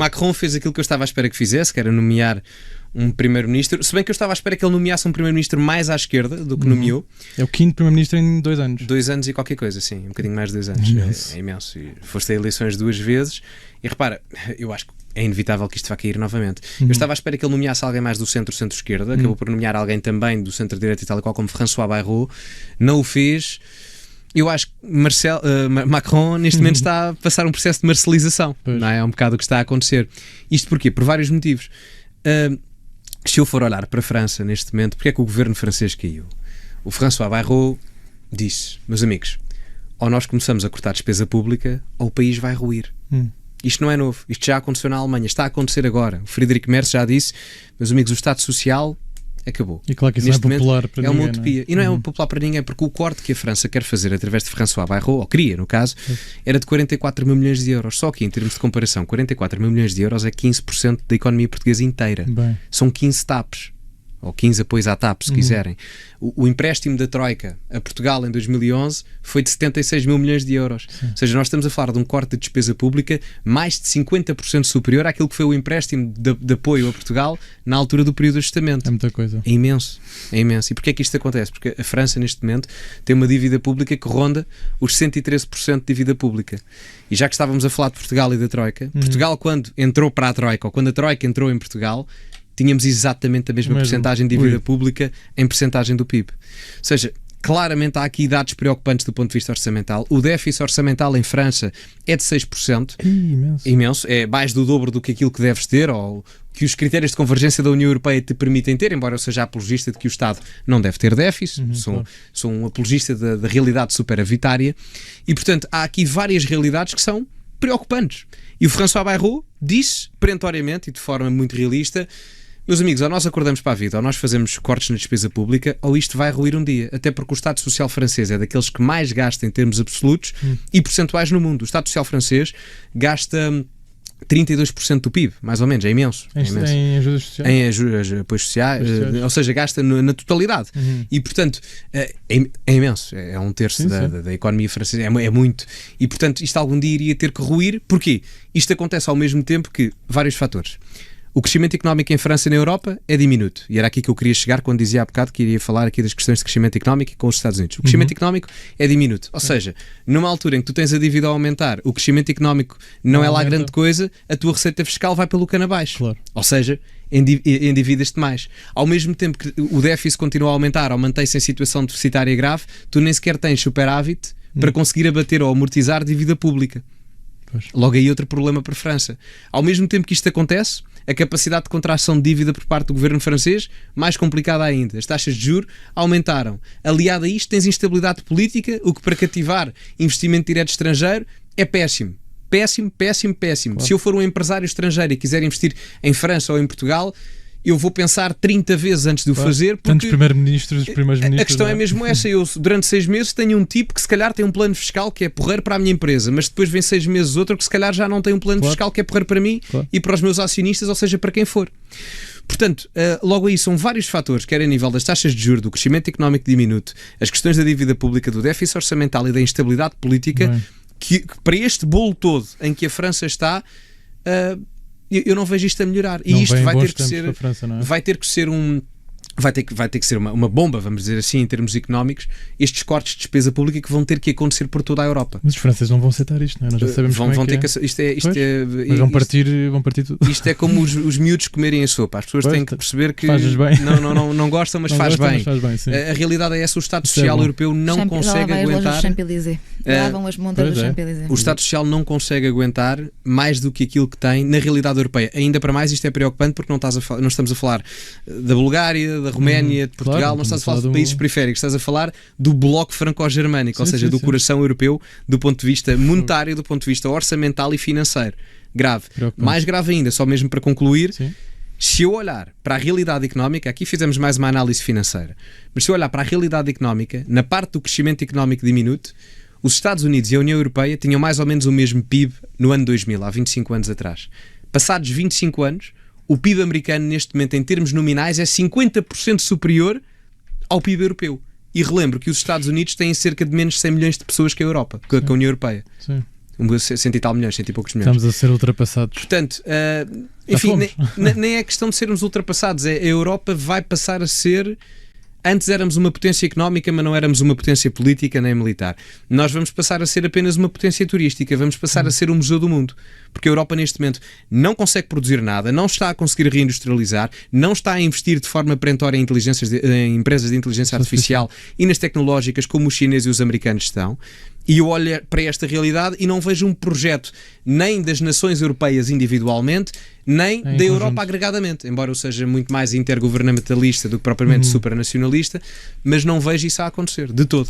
Macron fez aquilo que eu estava à espera que fizesse, que era nomear um primeiro-ministro, se bem que eu estava à espera que ele nomeasse um primeiro-ministro mais à esquerda do que nomeou. É o quinto primeiro-ministro em 2 anos. 2 anos e qualquer coisa, sim, um bocadinho mais de 2 anos. É imenso. E foste a eleições 2 vezes e repara, eu acho que é inevitável que isto vá cair novamente. Eu estava à espera que ele nomeasse alguém mais do centro-esquerda, acabou por nomear alguém também do centro-direita e tal e qual, como François Bayrou, não o fez. Eu acho que Macron neste momento está a passar um processo de marcelização, não é? É um bocado o que está a acontecer. Isto porquê? Por vários motivos. Se eu for olhar para a França neste momento, porque é que o governo francês caiu? O François Bayrou disse, meus amigos, ou nós começamos a cortar despesa pública ou o país vai ruir. Isto não é novo, isto já aconteceu na Alemanha, está a acontecer agora. O Friedrich Merz já disse, meus amigos, o Estado Social acabou. E claro que isso neste não é popular para ninguém. É uma utopia. Não é? E não é popular para ninguém, porque o corte que a França quer fazer através de François Bayrou, ou queria no caso, era de 44 mil milhões de euros. Só que em termos de comparação, 44 mil milhões de euros é 15% da economia portuguesa inteira. São 15 TAPs. Ou 15 apoios à TAP, se quiserem. O empréstimo da Troika a Portugal em 2011 foi de 76 mil milhões de euros. Ou seja, nós estamos a falar de um corte de despesa pública mais de 50% superior àquilo que foi o empréstimo de apoio a Portugal na altura do período de ajustamento. É muita coisa. É imenso. É imenso. E porquê é que isto acontece? Porque a França, neste momento, tem uma dívida pública que ronda os 113% de dívida pública. E já que estávamos a falar de Portugal e da Troika, Portugal, quando entrou para a Troika, ou quando a Troika entrou em Portugal, tínhamos exatamente a mesma percentagem de dívida pública em percentagem do PIB. Ou seja, claramente há aqui dados preocupantes do ponto de vista orçamental. O déficit orçamental em França é de 6%. Imenso. É mais do dobro do que aquilo que deves ter, ou que os critérios de convergência da União Europeia te permitem ter, embora eu seja apologista de que o Estado não deve ter déficit. Sou um apologista da realidade superavitária. E, portanto, há aqui várias realidades que são preocupantes. E o François Bayrou disse, perentoriamente e de forma muito realista, meus amigos, ou nós acordamos para a vida, ou nós fazemos cortes na despesa pública, ou isto vai ruir um dia. Até porque o Estado Social francês é daqueles que mais gasta em termos absolutos e percentuais no mundo. O Estado Social francês gasta 32% do PIB, mais ou menos, é imenso. Em ajudas sociais? Em apoios sociais, ou seja, gasta na totalidade. E, portanto, é imenso. É um terço da economia francesa, é muito. E, portanto, isto algum dia iria ter que ruir. Porquê? Isto acontece ao mesmo tempo que vários fatores. O crescimento económico em França e na Europa é diminuto. E era aqui que eu queria chegar quando dizia há bocado que iria falar aqui das questões de crescimento económico com os Estados Unidos. O crescimento económico é diminuto. Ou seja, numa altura em que tu tens a dívida a aumentar, o crescimento económico não é lá grande coisa, a tua receita fiscal vai pelo cano abaixo. Claro. Ou seja, endividas-te mais. Ao mesmo tempo que o déficit continua a aumentar ou mantém-se em situação deficitária grave, tu nem sequer tens superávit para conseguir abater ou amortizar dívida pública. Logo aí outro problema para a França. Ao mesmo tempo que isto acontece, a capacidade de contração de dívida por parte do governo francês, mais complicada ainda. As taxas de juros aumentaram. Aliado a isto, tens instabilidade política, o que para cativar investimento direto estrangeiro é péssimo. Péssimo. Claro. Se eu for um empresário estrangeiro e quiser investir em França ou em Portugal, eu vou pensar 30 vezes antes de o fazer. Tantos primeiros-ministros, os primeiros-ministros. A questão é mesmo essa. Eu, durante 6 meses, tenho um tipo que se calhar tem um plano fiscal que é porreiro para a minha empresa, mas depois vem 6 meses outro que se calhar já não tem um plano fiscal que é porreiro para mim e para os meus acionistas, ou seja, para quem for. Portanto, logo aí são vários fatores, quer a nível das taxas de juros, do crescimento económico diminuto, as questões da dívida pública, do déficit orçamental e da instabilidade política, que para este bolo todo em que a França está... eu não vejo isto a melhorar. E isto vai ter que ser, França, não é? vai ter que ser uma bomba, vamos dizer assim, em termos económicos, estes cortes de despesa pública que vão ter que acontecer por toda a Europa. Mas os franceses não vão aceitar isto, não é? Nós já sabemos vão ter que mas vão partir tudo. Isto é como os miúdos comerem a sopa. As pessoas têm que perceber que não gostam, mas faz bem. A realidade é essa. O Estado Social Europeu não consegue aguentar. Davam as montas do Champs-Élysées. O Estado Social não consegue aguentar mais do que aquilo que tem na realidade europeia. Ainda para mais, isto é preocupante porque não estamos a falar da Bulgária, da Roménia, de Portugal, não estás a falar de países periféricos, estás a falar do bloco franco-germânico, ou seja, do coração europeu, do ponto de vista monetário, do ponto de vista orçamental e financeiro. Grave. Mais grave ainda, só mesmo para concluir, se eu olhar para a realidade económica, aqui fizemos mais uma análise financeira, mas se eu olhar para a realidade económica, na parte do crescimento económico diminuto, os Estados Unidos e a União Europeia tinham mais ou menos o mesmo PIB no ano 2000, há 25 anos atrás. Passados 25 anos, o PIB americano neste momento em termos nominais é 50% superior ao PIB europeu. E relembro que os Estados Unidos têm cerca de menos 100 milhões de pessoas que a Europa, que a União Europeia. 100 e tal milhões, 100 e poucos milhões. Estamos a ser ultrapassados. Portanto, enfim, nem é questão de sermos ultrapassados, a Europa vai passar a ser... Antes éramos uma potência económica, mas não éramos uma potência política nem militar. Nós vamos passar a ser apenas uma potência turística, vamos passar a ser o museu do mundo. Porque a Europa neste momento não consegue produzir nada, não está a conseguir reindustrializar, não está a investir de forma perentória em empresas de inteligência artificial e nas tecnológicas como os chineses e os americanos estão. E eu olho para esta realidade e não vejo um projeto nem das nações europeias individualmente, nem da Europa agregadamente, embora eu seja muito mais intergovernamentalista do que propriamente supranacionalista, mas não vejo isso a acontecer, de todo.